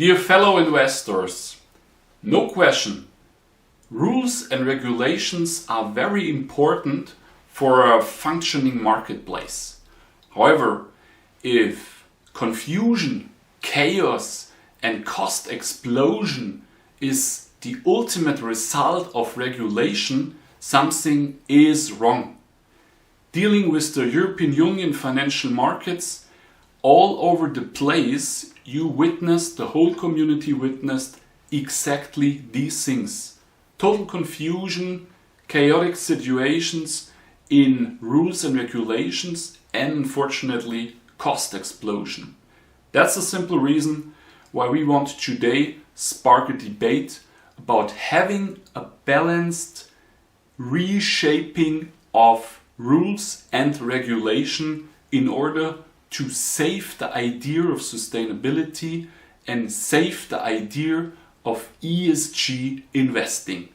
Dear fellow investors, no question, rules and regulations are very important for a functioning marketplace. However, if confusion, chaos and cost explosion is the ultimate result of regulation, something is wrong. Dealing with the European Union financial markets, all over the place, you witnessed, the whole community witnessed exactly these things. Total confusion, chaotic situations in rules and regulations, and unfortunately, cost explosion. That's the simple reason why we want to today spark a debate about having a balanced reshaping of rules and regulation in order to save the idea of sustainability and save the idea of ESG investing.